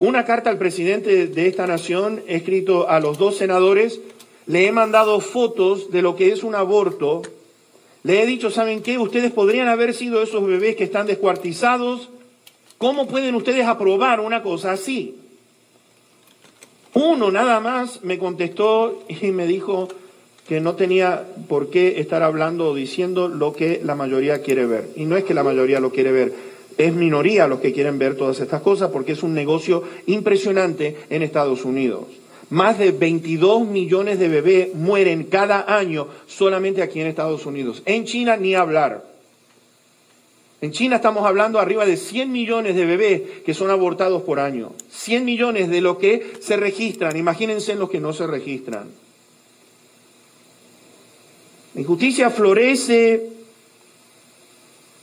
una carta al presidente de esta nación, he escrito a los 2 senadores, le he mandado fotos de lo que es un aborto. Le he dicho, ¿saben qué? Ustedes podrían haber sido esos bebés que están descuartizados. ¿Cómo pueden ustedes aprobar una cosa así? Uno nada más me contestó y me dijo que no tenía por qué estar hablando o diciendo lo que la mayoría quiere ver. Y no es que la mayoría lo quiere ver, es minoría los que quieren ver todas estas cosas porque es un negocio impresionante en Estados Unidos. Más de 22 millones de bebés mueren cada año solamente aquí en Estados Unidos. En China ni hablar. En China estamos hablando arriba de 100 millones de bebés que son abortados por año. 100 millones de los que se registran. Imagínense en los que no se registran. La injusticia florece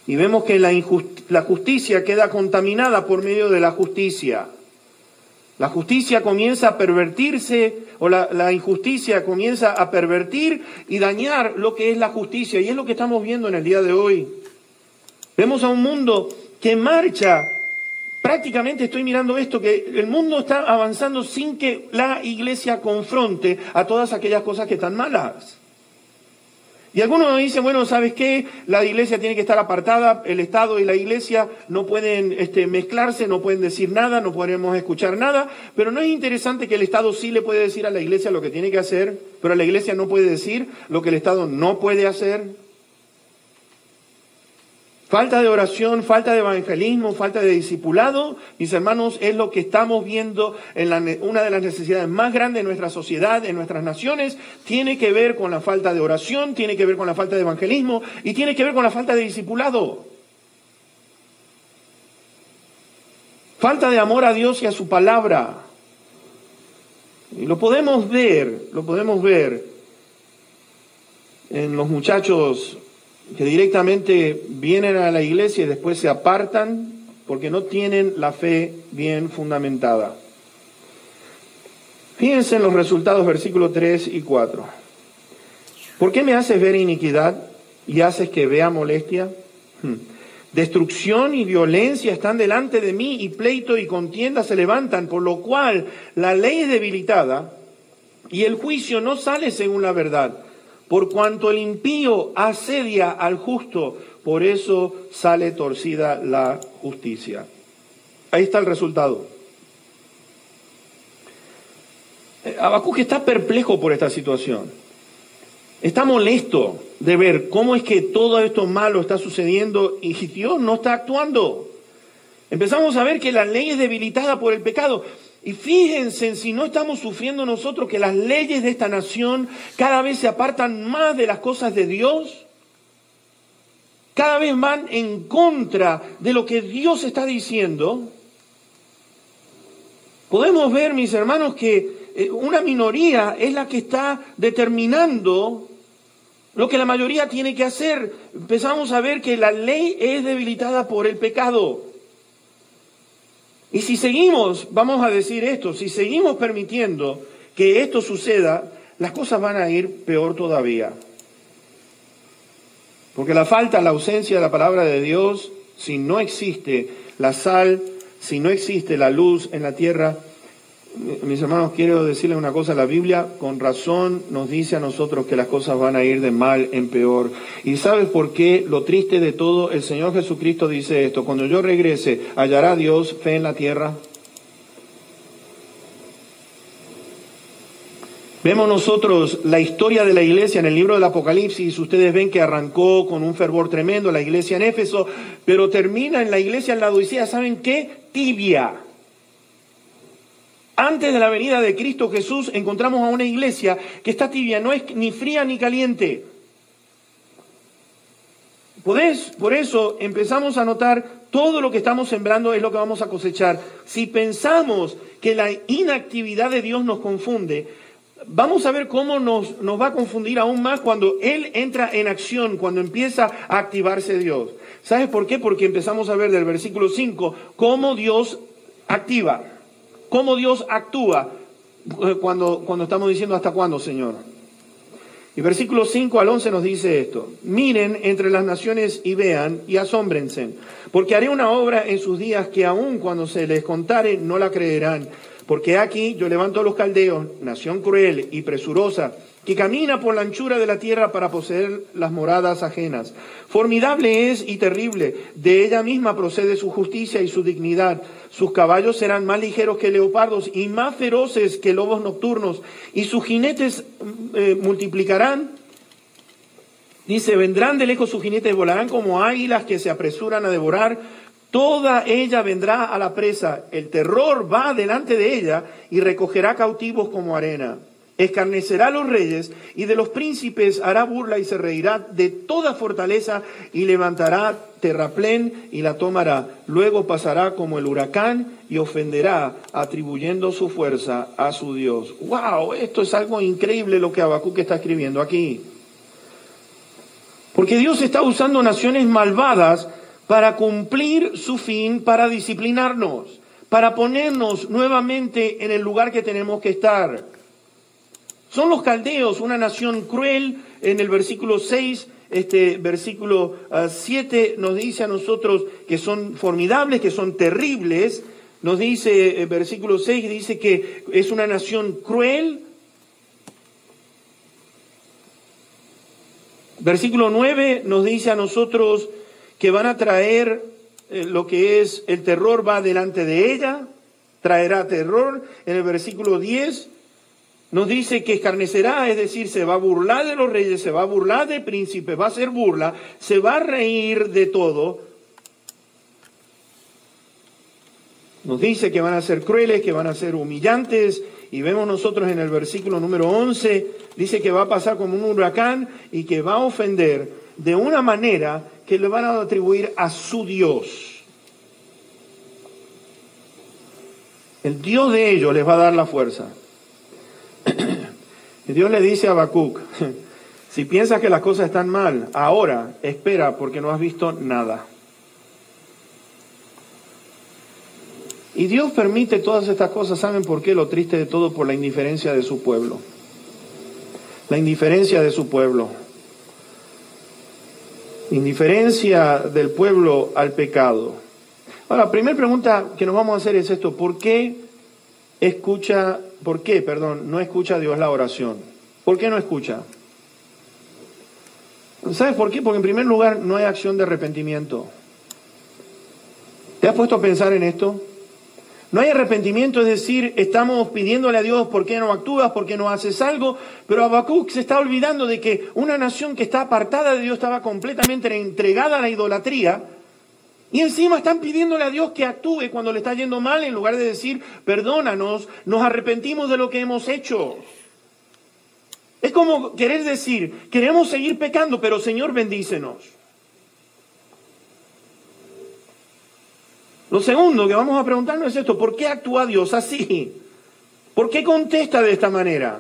y vemos que la justicia queda contaminada por medio de la justicia. La justicia comienza a pervertirse, o la injusticia comienza a pervertir y dañar lo que es la justicia. Y es lo que estamos viendo en el día de hoy. Vemos a un mundo que marcha, prácticamente estoy mirando esto, que el mundo está avanzando sin que la iglesia confronte a todas aquellas cosas que están malas. Y algunos dicen, bueno, ¿sabes qué? La iglesia tiene que estar apartada, el Estado y la iglesia no pueden mezclarse, no pueden decir nada, no podemos escuchar nada, pero ¿no es interesante que el Estado sí le puede decir a la iglesia lo que tiene que hacer, pero la iglesia no puede decir lo que el Estado no puede hacer? Falta de oración, falta de evangelismo, falta de discipulado, mis hermanos, es lo que estamos viendo en una de las necesidades más grandes de nuestra sociedad, en nuestras naciones, tiene que ver con la falta de oración, tiene que ver con la falta de evangelismo y tiene que ver con la falta de discipulado. Falta de amor a Dios y a su palabra. Y lo podemos ver en los muchachos que directamente vienen a la iglesia y después se apartan porque no tienen la fe bien fundamentada. Fíjense en los resultados, versículos 3 y 4. ¿Por qué me haces ver iniquidad y haces que vea molestia? Destrucción y violencia están delante de mí y pleito y contienda se levantan, por lo cual la ley es debilitada y el juicio no sale según la verdad. Por cuanto el impío asedia al justo, por eso sale torcida la justicia. Ahí está el resultado. Habacuc está perplejo por esta situación. Está molesto de ver cómo es que todo esto malo está sucediendo y Dios no está actuando. Empezamos a ver que la ley es debilitada por el pecado. Y fíjense en si no estamos sufriendo nosotros que las leyes de esta nación cada vez se apartan más de las cosas de Dios. Cada vez van en contra de lo que Dios está diciendo. Podemos ver, mis hermanos, que una minoría es la que está determinando lo que la mayoría tiene que hacer. Empezamos a ver que la ley es debilitada por el pecado. Y si seguimos, vamos a decir esto, si seguimos permitiendo que esto suceda, las cosas van a ir peor todavía. Porque la ausencia de la palabra de Dios, si no existe la sal, si no existe la luz en la tierra, mis hermanos, quiero decirles una cosa, la Biblia con razón nos dice a nosotros que las cosas van a ir de mal en peor. ¿Y sabes por qué? Lo triste de todo, el Señor Jesucristo dice esto, cuando yo regrese, ¿hallará Dios fe en la tierra? Vemos nosotros la historia de la iglesia en el libro del Apocalipsis, ustedes ven que arrancó con un fervor tremendo la iglesia en Éfeso, pero termina en la iglesia en Laodicea, ¿saben qué? Tibia. Antes de la venida de Cristo Jesús encontramos a una iglesia que está tibia, no es ni fría ni caliente. Por eso empezamos a notar todo lo que estamos sembrando es lo que vamos a cosechar. Si pensamos que la inactividad de Dios nos confunde, vamos a ver cómo nos va a confundir aún más cuando Él entra en acción, cuando empieza a activarse Dios. ¿Sabes por qué? Porque empezamos a ver del versículo 5 cómo Dios activa. ¿Cómo Dios actúa cuando estamos diciendo hasta cuándo, Señor? Y versículos 5 al 11 nos dice esto: miren entre las naciones y vean y asómbrense, porque haré una obra en sus días que aun cuando se les contare no la creerán. Porque aquí yo levanto a los caldeos, nación cruel y presurosa, que camina por la anchura de la tierra para poseer las moradas ajenas. Formidable es y terrible, de ella misma procede su justicia y su dignidad. Sus caballos serán más ligeros que leopardos y más feroces que lobos nocturnos, y sus jinetes multiplicarán. Dice, vendrán de lejos sus jinetes, volarán como águilas que se apresuran a devorar. Toda ella vendrá a la presa, el terror va delante de ella y recogerá cautivos como arena. Escarnecerá a los reyes y de los príncipes hará burla y se reirá de toda fortaleza y levantará terraplén y la tomará. Luego pasará como el huracán y ofenderá atribuyendo su fuerza a su Dios. ¡Wow! Esto es algo increíble lo que Habacuc está escribiendo aquí. Porque Dios está usando naciones malvadas para cumplir su fin, para disciplinarnos, para ponernos nuevamente en el lugar que tenemos que estar. Son los caldeos, una nación cruel. En el versículo 6, versículo 7 nos dice a nosotros que son formidables, que son terribles. Nos dice, versículo 6, dice que es una nación cruel. Versículo 9 nos dice a nosotros que van a traer lo que es el terror va delante de ella, traerá terror. En el versículo 10 nos dice que escarnecerá, es decir, se va a burlar de los reyes, se va a burlar de príncipes, va a hacer burla, se va a reír de todo. Nos dice que van a ser crueles, que van a ser humillantes, y vemos nosotros en el versículo número 11, dice que va a pasar como un huracán y que va a ofender de una manera que le van a atribuir a su Dios. El Dios de ellos les va a dar la fuerza. Y Dios le dice a Habacuc, si piensas que las cosas están mal, ahora espera porque no has visto nada. Y Dios permite todas estas cosas, ¿saben por qué? Lo triste de todo, por la indiferencia de su pueblo. La indiferencia de su pueblo. Indiferencia del pueblo al pecado. Ahora, la primera pregunta que nos vamos a hacer es esto: ¿por qué no escucha Dios la oración? ¿Por qué no escucha? ¿Sabes por qué? Porque en primer lugar no hay acción de arrepentimiento. ¿Te has puesto a pensar en esto? No hay arrepentimiento, es decir, estamos pidiéndole a Dios por qué no actúas, por qué no haces algo, pero Habacuc se está olvidando de que una nación que está apartada de Dios estaba completamente entregada a la idolatría, y encima están pidiéndole a Dios que actúe cuando le está yendo mal, en lugar de decir, perdónanos, nos arrepentimos de lo que hemos hecho. Es como querer decir, queremos seguir pecando, pero Señor, bendícenos. Lo segundo que vamos a preguntarnos es esto: ¿por qué actúa Dios así? ¿Por qué contesta de esta manera?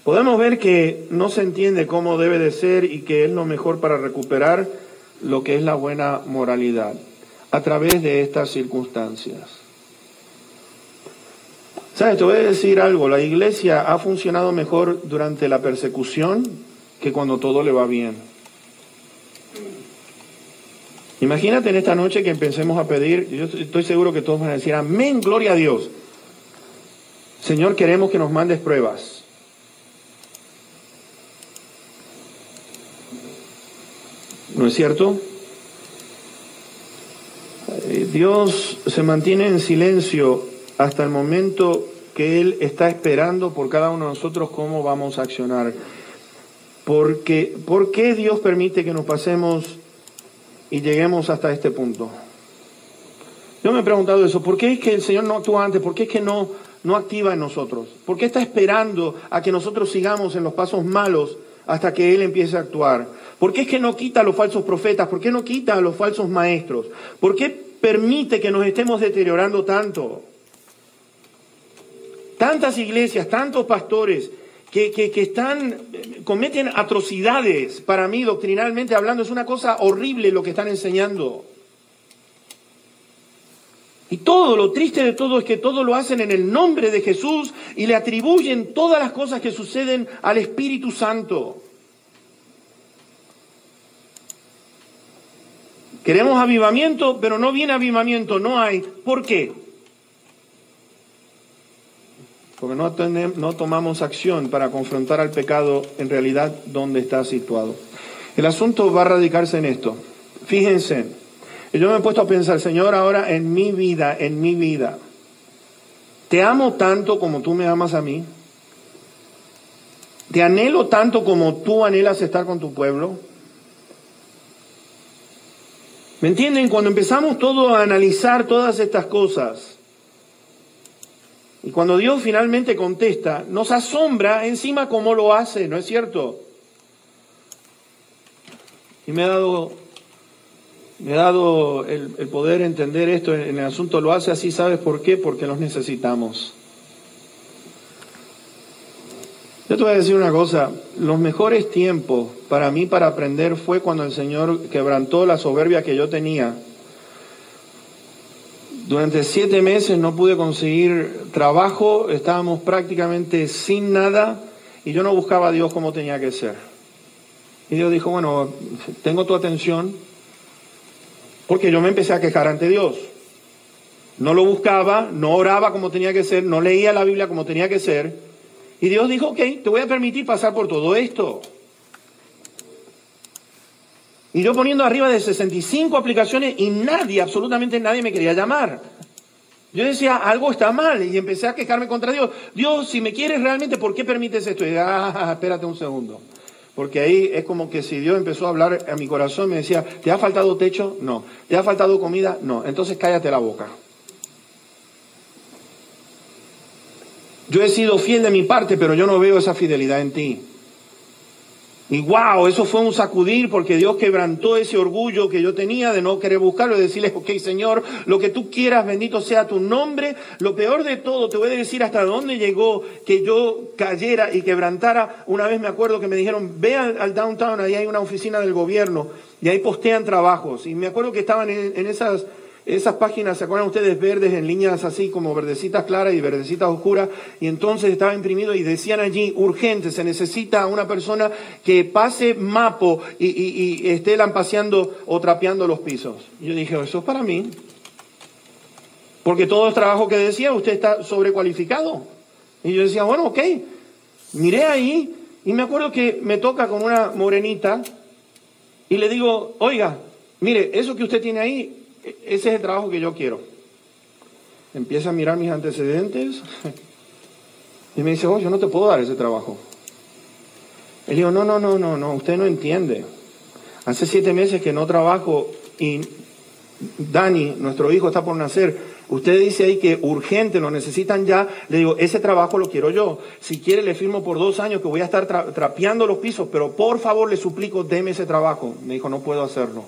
Podemos ver que no se entiende cómo debe de ser y que es lo mejor para recuperar lo que es la buena moralidad a través de estas circunstancias. ¿Sabes? Te voy a decir algo: la iglesia ha funcionado mejor durante la persecución que cuando todo le va bien. Imagínate en esta noche que empecemos a pedir, yo estoy seguro que todos van a decir, amén, gloria a Dios. Señor, queremos que nos mandes pruebas. ¿No es cierto? Dios se mantiene en silencio hasta el momento que Él está esperando por cada uno de nosotros cómo vamos a accionar. ¿Por qué Dios permite que nos pasemos y lleguemos hasta este punto? Yo me he preguntado eso. ¿Por qué es que el Señor no actúa antes? ¿Por qué es que no activa en nosotros? ¿Por qué está esperando a que nosotros sigamos en los pasos malos hasta que Él empiece a actuar? ¿Por qué es que no quita a los falsos profetas? ¿Por qué no quita a los falsos maestros? ¿Por qué permite que nos estemos deteriorando tanto? Tantas iglesias, tantos pastores que cometen atrocidades. Para mí, doctrinalmente hablando, es una cosa horrible lo que están enseñando. Y todo, lo triste de todo es que todo lo hacen en el nombre de Jesús y le atribuyen todas las cosas que suceden al Espíritu Santo. Queremos avivamiento, pero no viene avivamiento, no hay. ¿Por qué? Porque no tomamos acción para confrontar al pecado en realidad donde está situado. El asunto va a radicarse en esto. Fíjense, yo me he puesto a pensar, Señor, ahora en mi vida, ¿te amo tanto como tú me amas a mí? ¿Te anhelo tanto como tú anhelas estar con tu pueblo? ¿Me entienden? Cuando empezamos todo a analizar todas estas cosas, y cuando Dios finalmente contesta, nos asombra encima cómo lo hace, ¿no es cierto? Y me ha dado el poder entender esto en el asunto, lo hace así, ¿sabes por qué? Porque los necesitamos. Yo te voy a decir una cosa, los mejores tiempos para mí para aprender fue cuando el Señor quebrantó la soberbia que yo tenía. Durante 7 meses no pude conseguir trabajo, estábamos prácticamente sin nada y yo no buscaba a Dios como tenía que ser. Y Dios dijo, bueno, tengo tu atención, porque yo me empecé a quejar ante Dios. No lo buscaba, no oraba como tenía que ser, no leía la Biblia como tenía que ser. Y Dios dijo, ok, te voy a permitir pasar por todo esto. Y yo poniendo arriba de 65 aplicaciones y nadie, absolutamente nadie me quería llamar. Yo decía, algo está mal y empecé a quejarme contra Dios. Dios, si me quieres realmente, ¿por qué permites esto? Y espérate un segundo. Porque ahí es como que si Dios empezó a hablar a mi corazón, me decía, ¿te ha faltado techo? No. ¿Te ha faltado comida? No. Entonces cállate la boca. Yo he sido fiel de mi parte, pero yo no veo esa fidelidad en ti. Y wow, eso fue un sacudir porque Dios quebrantó ese orgullo que yo tenía de no querer buscarlo y decirle, ok, Señor, lo que tú quieras, bendito sea tu nombre. Lo peor de todo, te voy a decir hasta dónde llegó que yo cayera y quebrantara. Una vez me acuerdo que me dijeron, ve al downtown, ahí hay una oficina del gobierno y ahí postean trabajos. Y me acuerdo que estaban en esas páginas, ¿se acuerdan ustedes? Verdes en líneas así como verdecitas claras y verdecitas oscuras, y entonces estaba imprimido y decían allí, urgente, se necesita una persona que pase mapo y esté lampaseando o trapeando los pisos. Y yo dije, eso es para mí, porque todo el trabajo que decía, usted está sobrecualificado. Y yo decía, bueno, ok, miré ahí, y me acuerdo que me toca con una morenita, y le digo, oiga, mire, eso que usted tiene ahí, ese es el trabajo que yo quiero. Empieza a mirar mis antecedentes y me dice, yo no te puedo dar ese trabajo. Le digo, no, usted no entiende. Hace 7 meses que no trabajo y Dani, nuestro hijo, está por nacer. Usted dice ahí que urgente, lo necesitan ya. Le digo, ese trabajo lo quiero yo. Si quiere le firmo por 2 años que voy a estar trapeando los pisos, pero por favor le suplico, deme ese trabajo. Me dijo, no puedo hacerlo.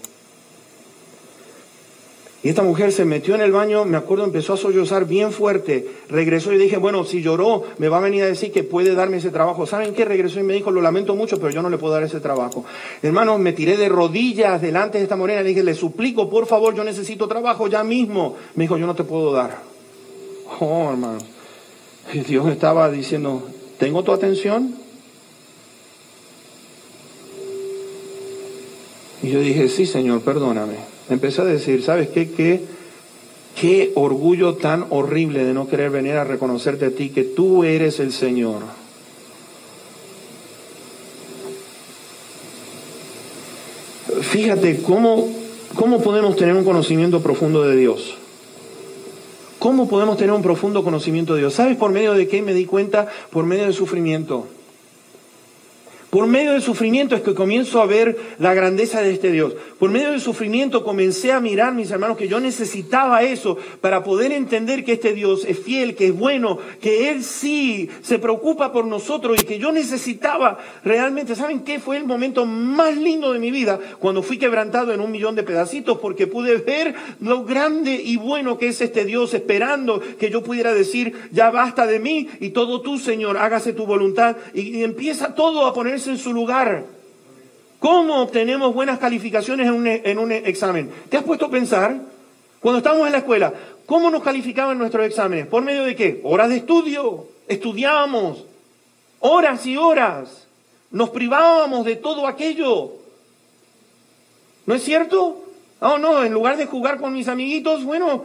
Y esta mujer se metió en el baño, me acuerdo, empezó a sollozar bien fuerte. Regresó y dije, bueno, si lloró, me va a venir a decir que puede darme ese trabajo. ¿Saben qué? Regresó y me dijo, lo lamento mucho, pero yo no le puedo dar ese trabajo. Hermano, me tiré de rodillas delante de esta morena. Le dije, le suplico, por favor, yo necesito trabajo ya mismo. Me dijo, yo no te puedo dar. Oh, hermano. Y Dios estaba diciendo, ¿tengo tu atención? Y yo dije, sí, Señor, perdóname. Empecé a decir, ¿sabes qué? Qué orgullo tan horrible de no querer venir a reconocerte a ti, que tú eres el Señor. Fíjate cómo podemos tener un conocimiento profundo de Dios. ¿Cómo podemos tener un profundo conocimiento de Dios? ¿Sabes por medio de qué me di cuenta? Por medio del sufrimiento. Por medio del sufrimiento es que comienzo a ver la grandeza de este Dios. Por medio del sufrimiento comencé a mirar, mis hermanos, que yo necesitaba eso para poder entender que este Dios es fiel, que es bueno, que Él sí se preocupa por nosotros y que yo necesitaba realmente. ¿Saben qué? Fue el momento más lindo de mi vida cuando fui quebrantado en 1.000.000 de pedacitos, porque pude ver lo grande y bueno que es este Dios, esperando que yo pudiera decir, ya basta de mí y todo tú, Señor, hágase tu voluntad. Y empieza todo a ponerse en su lugar. ¿Cómo obtenemos buenas calificaciones en un examen? ¿Te has puesto a pensar? Cuando estamos en la escuela, ¿Cómo nos calificaban nuestros exámenes? ¿Por medio de qué? Horas de estudio. Estudiábamos horas y horas. Nos privábamos de todo aquello. ¿No es cierto? Oh, no, en lugar de jugar con mis amiguitos, bueno...